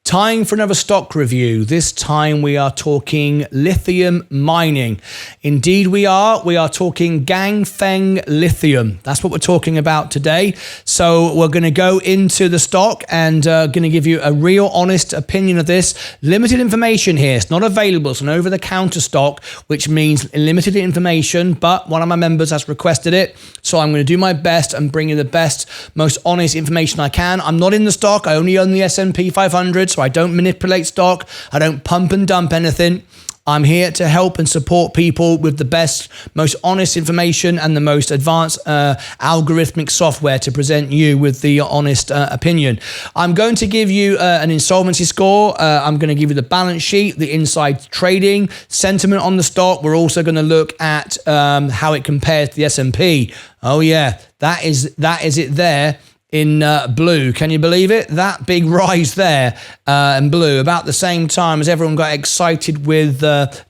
Time for another stock review. This time we are talking lithium mining. Indeed we are. We are talking Ganfeng Lithium. That's what we're talking about today. So we're going to go into the stock and going to give you a real honest opinion of this. Limited information here. It's not available. It's an over-the-counter stock, which means limited information, but one of my members has requested it. So I'm going to do my best and bring you the best, most honest information I can. I'm not in the stock. I only own the S&P 500. So I don't manipulate stock. I don't pump and dump anything. I'm here to help and support people with the best, most honest information and the most advanced algorithmic software to present you with the honest opinion. I'm going to give you an insolvency score. I'm going to give you the balance sheet, the inside trading, sentiment on the stock. We're also going to look at how it compares to the S&P. Oh yeah, that is it there. In blue. Can you believe it? That big rise there in blue, about the same time as everyone got excited with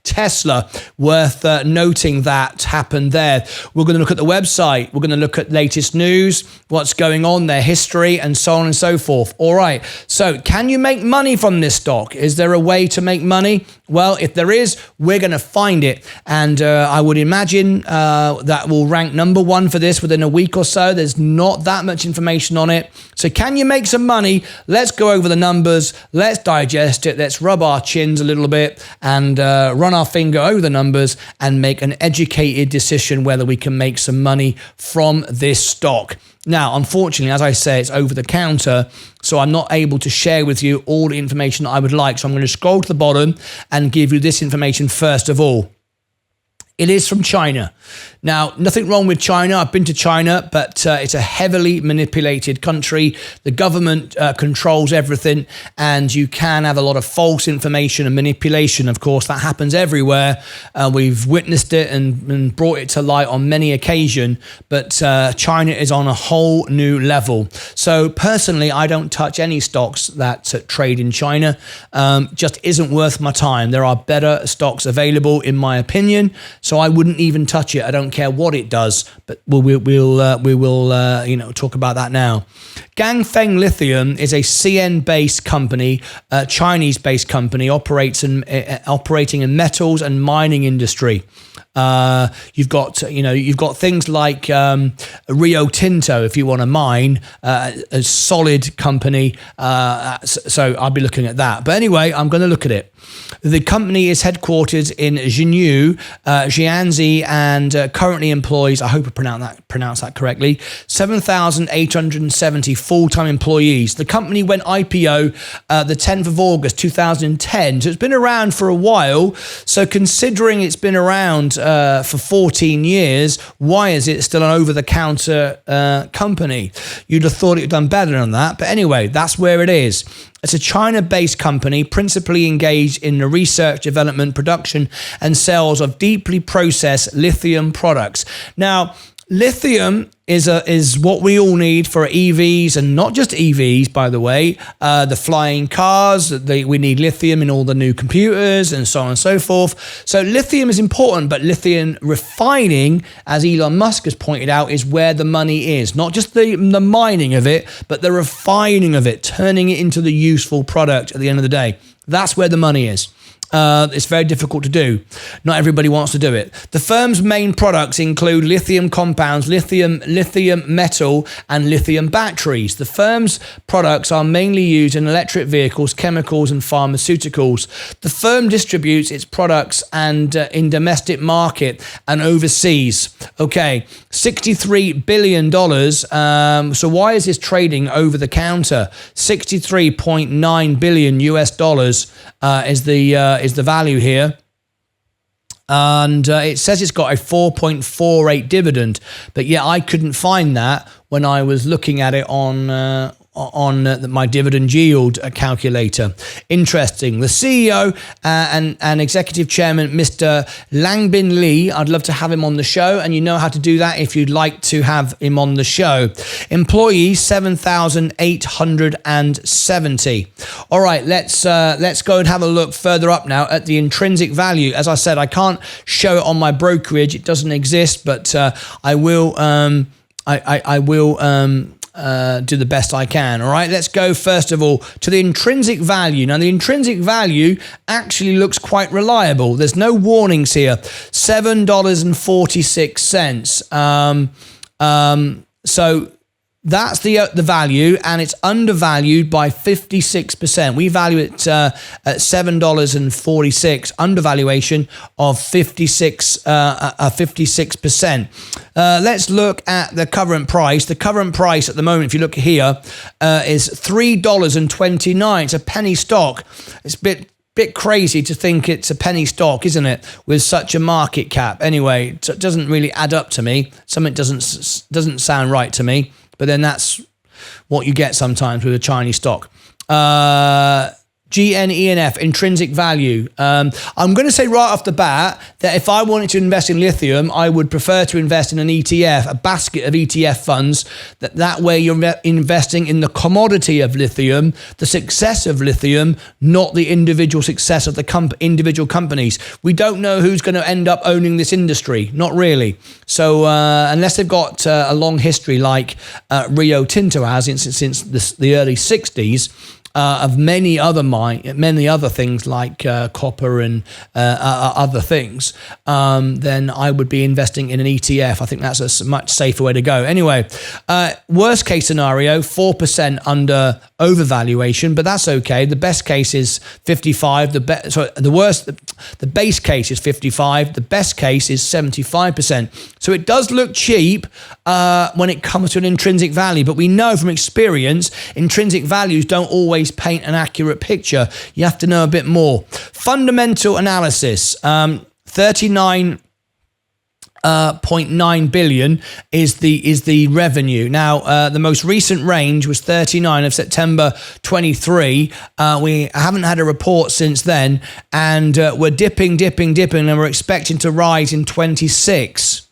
Tesla. Worth noting that happened there. We're going to look at the website. We're going to look at latest news, what's going on, their history, and so on and so forth. All right. So can you make money from this stock? Is there a way to make money? Well, if there is, we're going to find it. And I would imagine that will rank number one for this within a week or so. There's not that much information on it. So can you make some money? Let's go over the numbers. Let's digest it. Let's rub our chins a little bit and run our finger over the numbers and make an educated decision whether we can make some money from this stock. Now, unfortunately, as I say, it's over the counter, so I'm not able to share with you all the information that I would like. So I'm going to scroll to the bottom and give you this information first of all. It is from China. Now, nothing wrong with China. I've been to China, but it's a heavily manipulated country. The government controls everything, and you can have a lot of false information and manipulation. Of course, that happens everywhere. We've witnessed it and brought it to light on many occasions, but China is on a whole new level. So personally, I don't touch any stocks that trade in China. Just isn't worth my time. There are better stocks available, in my opinion. So I wouldn't even touch it. I don't care what it does, but we will talk about that now. Ganfeng Lithium is a CN-based company, Chinese-based company, operating in metals and mining industry. You've got things like Rio Tinto if you want to mine, a solid company. So I'll be looking at that. But anyway, I'm going to look at it. The company is headquartered in Xinyu, Jiangxi, and currently employs, I hope I pronounced that correctly, 7,870 full-time employees. The company went IPO the 10th of August 2010, so it's been around for a while. So considering it's been around for 14 years, why is it still an over-the-counter company? You'd have thought it had done better than that, but anyway, that's where it is. It's a China-based company principally engaged in the research, development, production, and sales of deeply processed lithium products. Now, lithium is what we all need for EVs, and not just EVs, by the way. The flying cars, we need lithium in all the new computers and so on and so forth. So lithium is important, but lithium refining, as Elon Musk has pointed out, is where the money is. Not just the mining of it, but the refining of it, turning it into the useful product at the end of the day. That's where the money is. It's very difficult to do. Not everybody wants to do it. The firm's main products include lithium compounds, lithium metal, and lithium batteries. The firm's products are mainly used in electric vehicles, chemicals, and pharmaceuticals. The firm distributes its products and in domestic market and overseas. Okay, $63 billion. So why is this trading over the counter? $63.9 billion US dollars is the value here. And it says it's got a 4.48 dividend, but yeah, I couldn't find that when I was looking at it on my dividend yield calculator. Interesting. The CEO and executive chairman, Mr. Langbin Li, I'd love to have him on the show, and you know how to do that if you'd like to have him on the show. Employees 7,870. All right, let's go and have a look further up now at the intrinsic value. As I said, I can't show it on my brokerage; it doesn't exist, but I will. I will do the best I can. All right, let's go first of all to the intrinsic value. Now, the intrinsic value actually looks quite reliable. There's no warnings here. $7.46. So that's the value, and it's undervalued by 56%. We value it at $7.46, undervaluation of 56%. Let's look at the current price. The current price at the moment, if you look here, is $3.29. It's a penny stock. It's a bit crazy to think it's a penny stock, isn't it, with such a market cap? Anyway, it doesn't really add up to me. Something doesn't sound right to me. But then that's what you get sometimes with a Chinese stock. GNENF, intrinsic value. I'm going to say right off the bat that if I wanted to invest in lithium, I would prefer to invest in an ETF, a basket of ETF funds. That way you're investing in the commodity of lithium, the success of lithium, not the individual success of the individual companies. We don't know who's going to end up owning this industry. Not really. So unless they've got a long history like Rio Tinto has since the early 60s, of many other things like copper and other things, then I would be investing in an ETF. I think that's a much safer way to go. Anyway, worst case scenario, 4% under overvaluation, but that's okay. The best case is 55. The base case is 55. The best case is 75%. So it does look cheap when it comes to an intrinsic value, but we know from experience, intrinsic values don't always paint an accurate picture. You have to know a bit more. Fundamental analysis, 39.9 billion is the revenue. Now, the most recent range was 39 of September 23. We haven't had a report since then, and we're dipping, and we're expecting to rise in 26.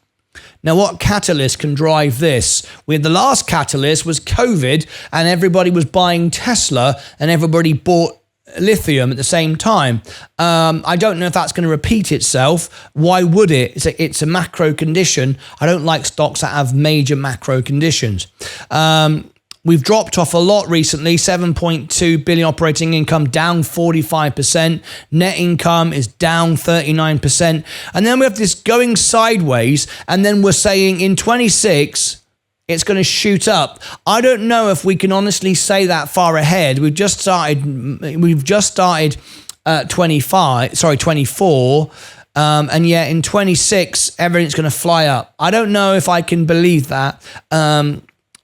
Now, what catalyst can drive this? The last catalyst was COVID, and everybody was buying Tesla, and everybody bought lithium at the same time. I don't know if that's going to repeat itself. Why would it? It's a macro condition. I don't like stocks that have major macro conditions. We've dropped off a lot recently, 7.2 billion operating income, down 45%. Net income is down 39%. And then we have this going sideways, and then we're saying in 26, it's going to shoot up. I don't know if we can honestly say that far ahead. We've just started 24. And yet in 26, everything's going to fly up. I don't know if I can believe that.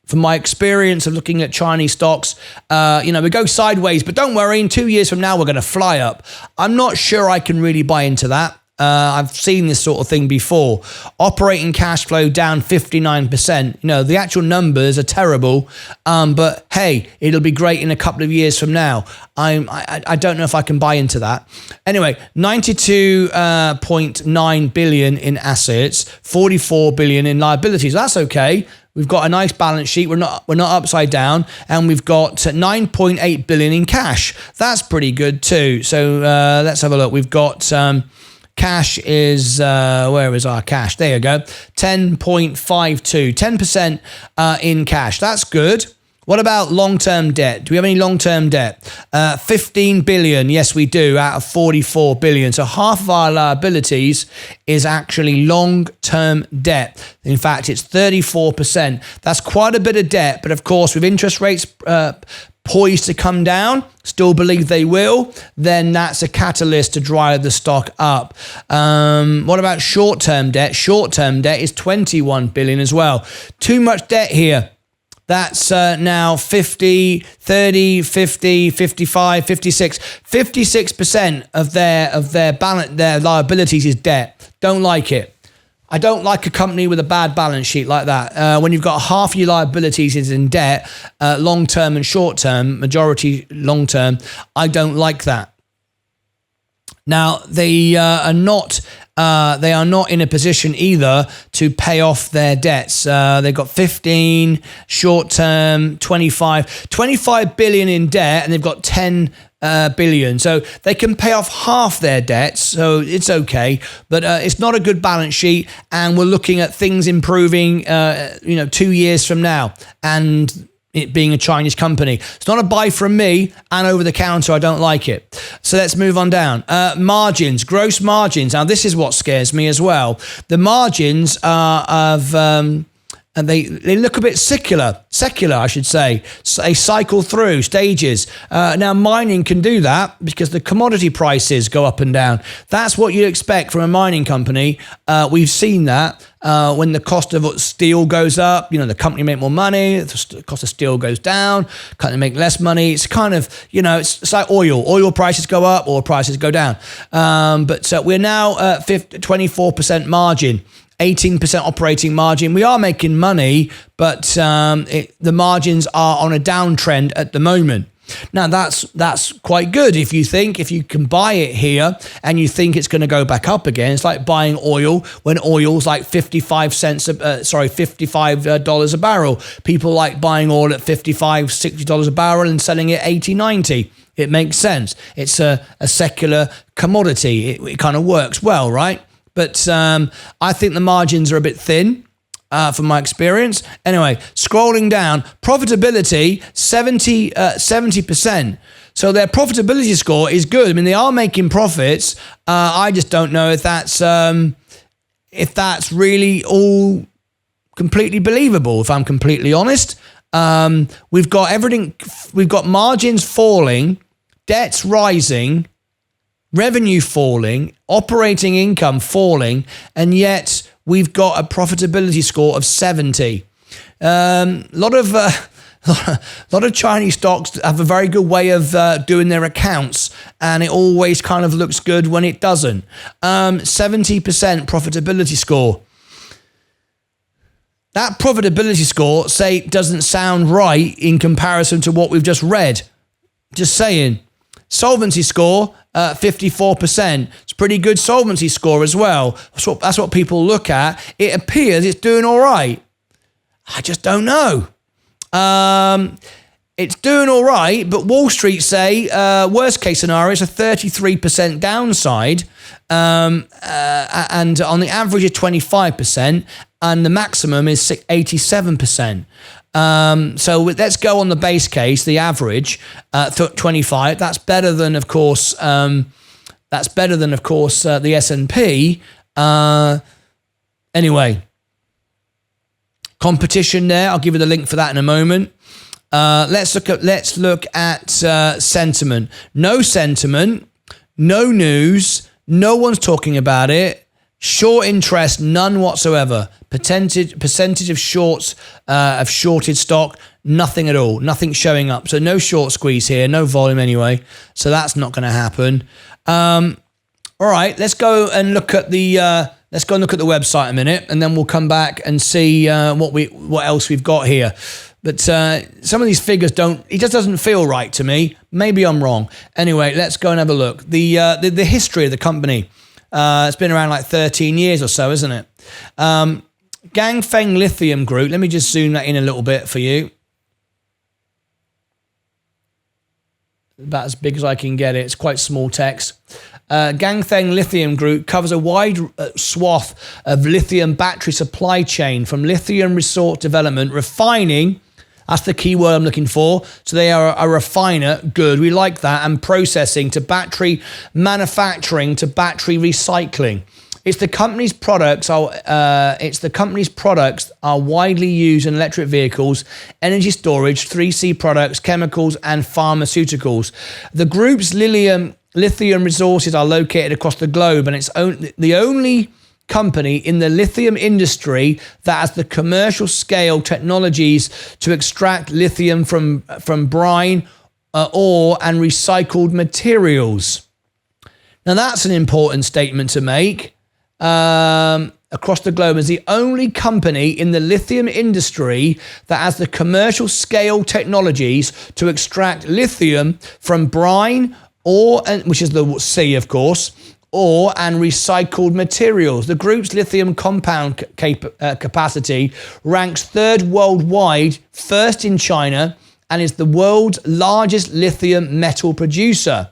From my experience of looking at Chinese stocks, we go sideways, but don't worry, in 2 years from now, we're going to fly up. I'm not sure I can really buy into that. I've seen this sort of thing before. Operating cash flow down 59%. The actual numbers are terrible, but hey, it'll be great in a couple of years from now. I don't know if I can buy into that. Anyway, 92.9 billion in assets, 44 billion in liabilities. That's okay. We've got a nice balance sheet. We're not upside down, and we've got 9.8 billion in cash. That's pretty good too. So let's have a look. We've got cash is where is our cash? There you go. 10.52, 10% in cash. That's good. What about long-term debt? Do we have any long-term debt? 15 billion. Yes, we do, out of 44 billion. So half of our liabilities is actually long-term debt. In fact, it's 34%. That's quite a bit of debt. But of course, with interest rates poised to come down, still believe they will, then that's a catalyst to drive the stock up. What about short-term debt? Short-term debt is 21 billion as well. Too much debt here. That's now 50, 30, 50, 55, 56. 56% of their liabilities is debt. Don't like it. I don't like a company with a bad balance sheet like that. When you've got half your liabilities is in debt, long-term and short-term, majority long-term, I don't like that. Now, they are not in a position either to pay off their debts. They've got 15 short-term, 25 billion in debt, and they've got 10 billion. So they can pay off half their debts, so it's okay. But it's not a good balance sheet, and we're looking at things improving, 2 years from now, and it being a Chinese company. It's not a buy from me, and over the counter, I don't like it. So let's move on down. Margins, gross margins. Now, this is what scares me as well. The margins are of... and they look a bit secular, I should say. They cycle through stages. Now, mining can do that because the commodity prices go up and down. That's what you expect from a mining company. We've seen that when the cost of steel goes up, the company make more money, the cost of steel goes down, company make less money. It's kind of, it's like oil. Oil prices go up, oil prices go down. But we're now at 24% margin. 18% operating margin. We are making money, but the margins are on a downtrend at the moment. Now, that's quite good if you can buy it here and you think it's going to go back up again. It's like buying oil when oil's like $55 a barrel. People like buying oil at $55, $60 a barrel and selling it 80, 90. It makes sense. It's a secular commodity. It kind of works well, right? But I think the margins are a bit thin from my experience. Anyway, scrolling down, profitability, 70%. So their profitability score is good. I mean, they are making profits. I just don't know if that's really all completely believable, if I'm completely honest. We've got everything. We've got margins falling, debts rising, revenue falling, operating income falling, and yet we've got a profitability score of 70. A lot of Chinese stocks have a very good way of doing their accounts, and it always kind of looks good when it doesn't. 70% profitability score. That profitability score, doesn't sound right in comparison to what we've just read. Just saying. Solvency score, 54%. It's a pretty good solvency score as well. That's what people look at. It appears it's doing all right. I just don't know. It's doing all right, but Wall Street say worst case scenario is a 33% downside, and on the average is 25%, and the maximum is 87%. So let's go on the base case, the average, 25. That's better than, of course, the S&P. Anyway, competition there. I'll give you the link for that in a moment. Let's look at sentiment. No sentiment, no news, no one's talking about it. Short interest, none whatsoever. Percentage of shorts, of shorted stock, nothing at all. Nothing showing up. So no short squeeze here, no volume anyway. So that's not going to happen. All right, let's go and look at the website a minute, and then we'll come back and see what else we've got here. But some of these figures it just doesn't feel right to me. Maybe I'm wrong. Anyway, let's go and have a look. The history of the company. It's been around like 13 years or so, isn't it? Ganfeng Lithium Group. Let me just zoom that in a little bit for you. About as big as I can get it. It's quite small text. Ganfeng Lithium Group covers a wide swath of lithium battery supply chain, from lithium resource development, refining. That's the key word I'm looking for. So they are a refiner. Good. We like that. And processing, to battery manufacturing, to battery recycling. The company's products are widely used in electric vehicles, energy storage, 3C products, chemicals, and pharmaceuticals. The group's lithium resources are located across the globe, and it's the only company in the lithium industry that has the commercial scale technologies to extract lithium from brine, ore, and recycled materials. Now, that's an important statement to make. Across the globe, is the only company in the lithium industry that has the commercial scale technologies to extract lithium from brine, ore, which is the C, of course, ore, and recycled materials. The group's lithium compound capacity ranks third worldwide, first in China, and is the world's largest lithium metal producer.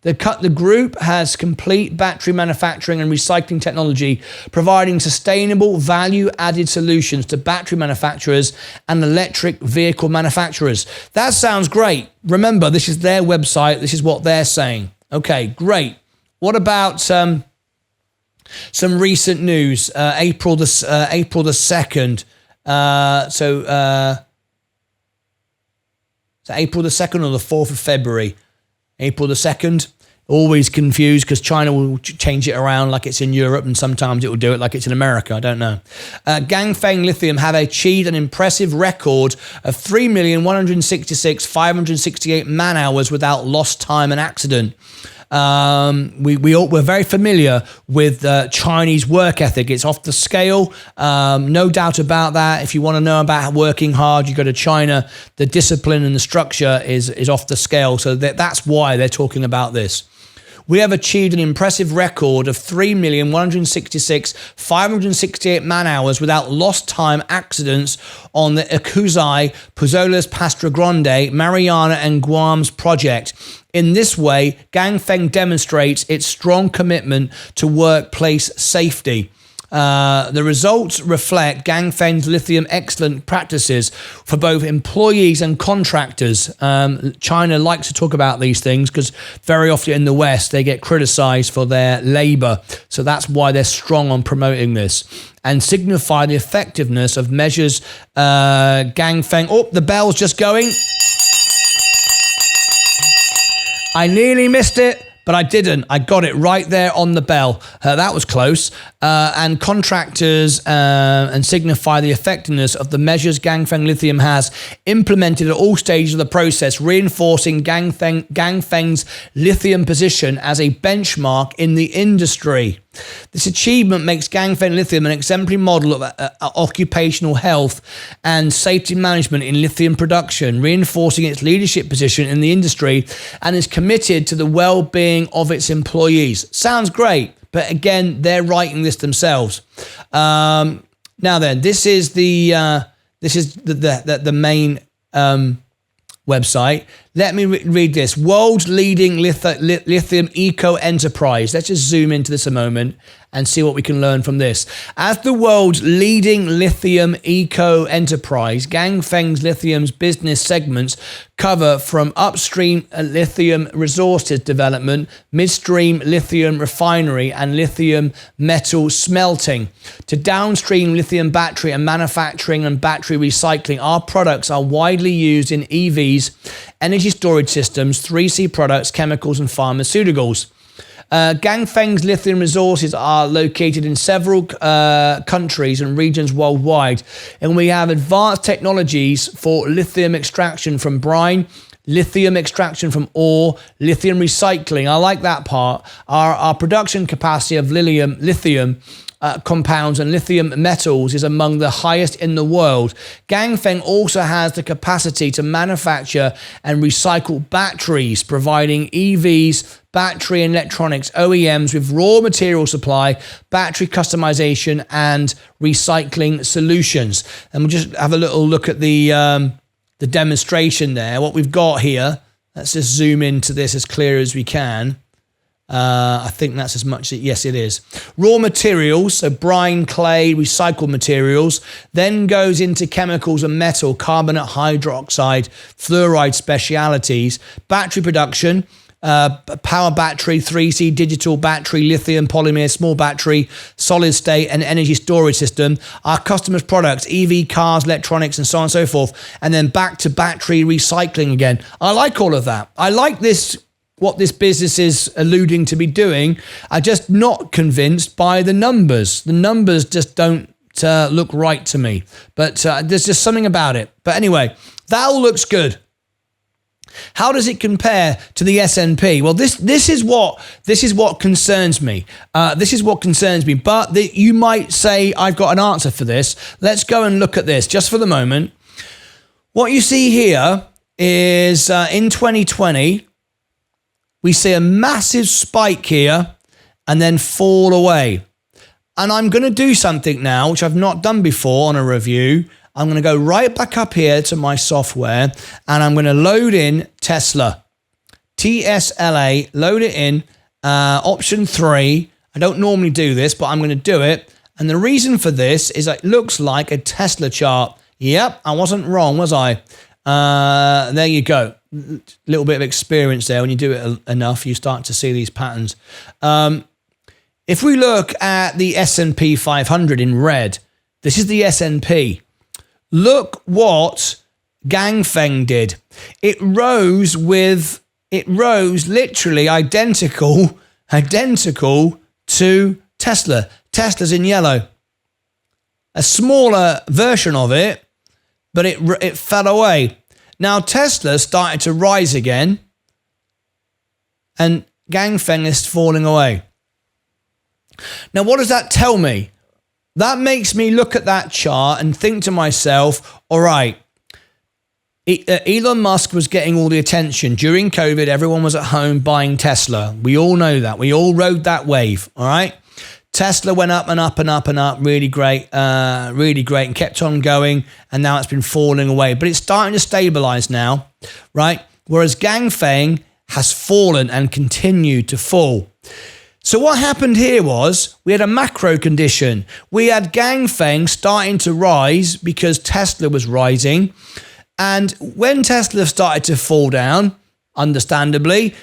The group has complete battery manufacturing and recycling technology, providing sustainable value-added solutions to battery manufacturers and electric vehicle manufacturers. That sounds great. Remember, this is their website. This is what they're saying. Okay, great. What about some recent news? April the 2nd. So April the 2nd or the 4th of February? April the 2nd. Always confused because China will change it around like it's in Europe, and sometimes it will do it like it's in America. I don't know. Ganfeng Lithium have achieved an impressive record of 3,166,568 man-hours without lost time and accident. We're very familiar with Chinese work ethic. It's off the scale, no doubt about that. If you want to know about working hard, you go to China. The discipline and the structure is off the scale. So that's why they're talking about this. We have achieved an impressive record of 3,166,568 man-hours without lost time accidents on the Ikuzai, Pozolas, Pastra Grande, Mariana and Guam's project. In this way, Ganfeng demonstrates its strong commitment to workplace safety. The results reflect Ganfeng's lithium excellent practices for both employees and contractors. China likes to talk about these things because very often in the West they get criticized for their labor. So that's why they're strong on promoting this and signify the effectiveness of measures Ganfeng. Oh, the bell's just going. I nearly missed it, but I didn't. I got it right there on the bell. That was close. And contractors and signify the effectiveness of the measures Ganfeng Lithium has implemented at all stages of the process, reinforcing Ganfeng's lithium position as a benchmark in the industry. This achievement makes Ganfeng Lithium an exemplary model of occupational health and safety management in lithium production, reinforcing its leadership position in the industry and is committed to the well-being of its employees. Sounds great, but again, they're writing this themselves. Now then, this is the main website. Let me read this. World's leading lithium eco enterprise. Let's just zoom into this a moment and see what we can learn from this. As the world's leading lithium eco enterprise, Ganfeng's lithium's business segments cover from upstream lithium resources development, midstream lithium refinery and lithium metal smelting, to downstream lithium battery and manufacturing and battery recycling. Our products are widely used in EVs, energy storage systems, 3C products, chemicals and pharmaceuticals. Ganfeng's lithium resources are located in several countries and regions worldwide, and we have advanced technologies for lithium extraction from brine, lithium extraction from ore, lithium recycling. I like that part. Our production capacity of lithium compounds and lithium metals is among the highest in the world. Ganfeng also has the capacity to manufacture and recycle batteries, providing EVs, battery and electronics OEMs with raw material supply, battery customization and recycling solutions. And we'll just have a little look at the demonstration there. What we've got here, let's just zoom into this as clear as we can. I think that's as much. Yes, it is. Raw materials, so brine, clay, recycled materials, then goes into chemicals and metal, carbonate, hydroxide, fluoride specialities, battery production, power battery, 3C, digital battery, lithium, polymer, small battery, solid state and energy storage system, our customers' products, EV, cars, electronics and so on and so forth, and then back to battery recycling again. I like all of that. I like this, what this business is alluding to be doing. I'm just not convinced by the numbers. The numbers just don't look right to me, but there's just something about it. But anyway, that all looks good. How does it compare to the S&P? Well, this is what concerns me. This is what concerns me. But you might say I've got an answer for this. Let's go and look at this just for the moment. What you see here is in 2020, we see a massive spike here and then fall away. And I'm going to do something now, which I've not done before on a review. I'm going to go right back up here to my software, and I'm going to load in Tesla. TSLA, load it in, option 3. I don't normally do this, but I'm going to do it. And the reason for this is it looks like a Tesla chart. Yep, I wasn't wrong, was I? There you go. Little bit of experience there. When you do it enough, you start to see these patterns. If we look at the S&P 500 in red, this is the S&P. Look what Ganfeng did. It rose literally identical to Tesla. Tesla's in yellow. A smaller version of it, but it fell away. Now Tesla started to rise again, and Ganfeng is falling away. Now, what does that tell me? That makes me look at that chart and think to myself, all right, Elon Musk was getting all the attention. During COVID, everyone was at home buying Tesla. We all know that. We all rode that wave, all right? Tesla went up and up and up and up, really great, and kept on going, and now it's been falling away. But it's starting to stabilize now, right? Whereas Ganfeng has fallen and continued to fall. So what happened here was we had a macro condition. We had Ganfeng starting to rise because Tesla was rising. And when Tesla started to fall down, understandably,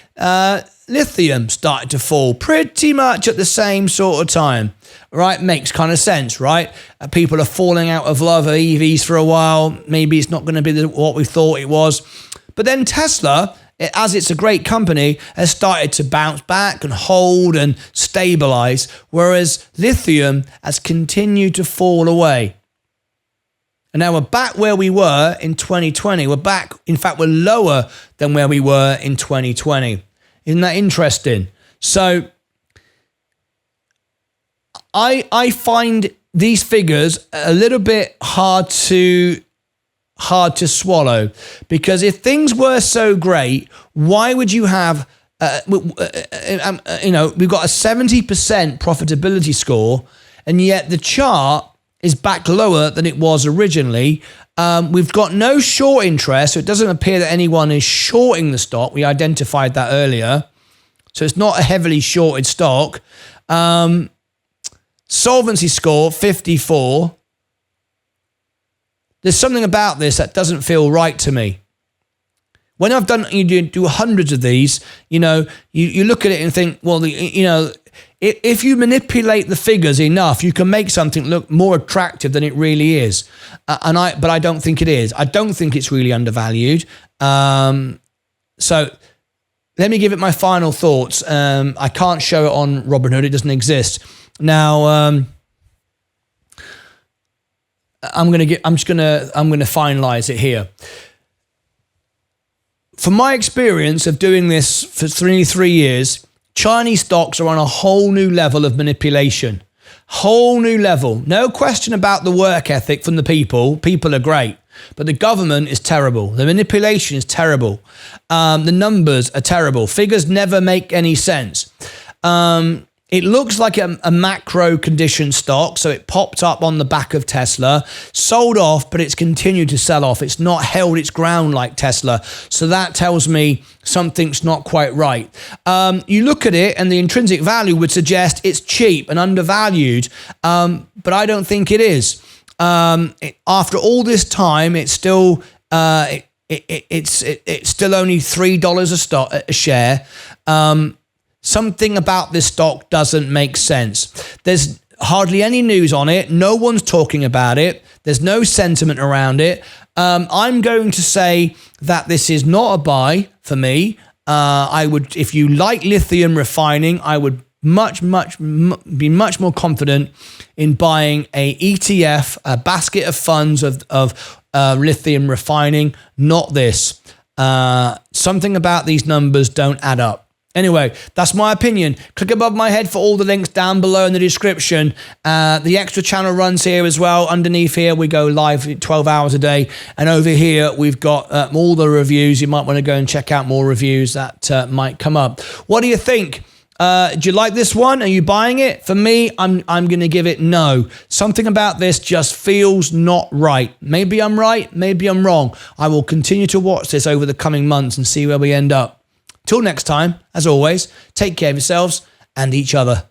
lithium started to fall pretty much at the same sort of time, right? Makes kind of sense, right? People are falling out of love of EVs for a while. Maybe it's not going to be what we thought it was. But then Tesla, as it's a great company, has started to bounce back and hold and stabilize, whereas lithium has continued to fall away. And now we're back where we were in 2020. We're back, in fact, we're lower than where we were in 2020. Isn't that interesting? So I find these figures a little bit hard to swallow, because if things were so great, why would you have we've got a 70% profitability score, and yet the chart is back lower than it was originally. We've got no short interest, so it doesn't appear that anyone is shorting the stock. We identified that earlier, so it's not a heavily shorted stock. Solvency score 54. There's something about this that doesn't feel right to me. When I've done, you do hundreds of these, you look at it and think, well, if you manipulate the figures enough, you can make something look more attractive than it really is. But I don't think it is. I don't think it's really undervalued. So let me give it my final thoughts. I can't show it on Robinhood. It doesn't exist. Now, I'm gonna finalize it here. From my experience of doing this for 3 years, Chinese stocks are on a whole new level of manipulation. Whole new level. No question about the work ethic from the people. People are great. But the government is terrible. The manipulation is terrible. The numbers are terrible. Figures never make any sense. It looks like a macro condition stock, so it popped up on the back of Tesla, sold off, but it's continued to sell off. It's not held its ground like Tesla, so that tells me something's not quite right. You look at it, and the intrinsic value would suggest it's cheap and undervalued, but I don't think it is. After all this time, it's still it's still only $3 a share. Something about this stock doesn't make sense. There's hardly any news on it. No one's talking about it. There's no sentiment around it. I'm going to say that this is not a buy for me. I would, if you like lithium refining, I would be much more confident in buying a ETF, a basket of funds of lithium refining, not this. Something about these numbers don't add up. Anyway, that's my opinion. Click above my head for all the links down below in the description. The extra channel runs here as well. Underneath here, we go live 12 hours a day. And over here, we've got all the reviews. You might want to go and check out more reviews that might come up. What do you think? Do you like this one? Are you buying it? For me, I'm going to give it no. Something about this just feels not right. Maybe I'm right, maybe I'm wrong. I will continue to watch this over the coming months and see where we end up. Till next time, as always, take care of yourselves and each other.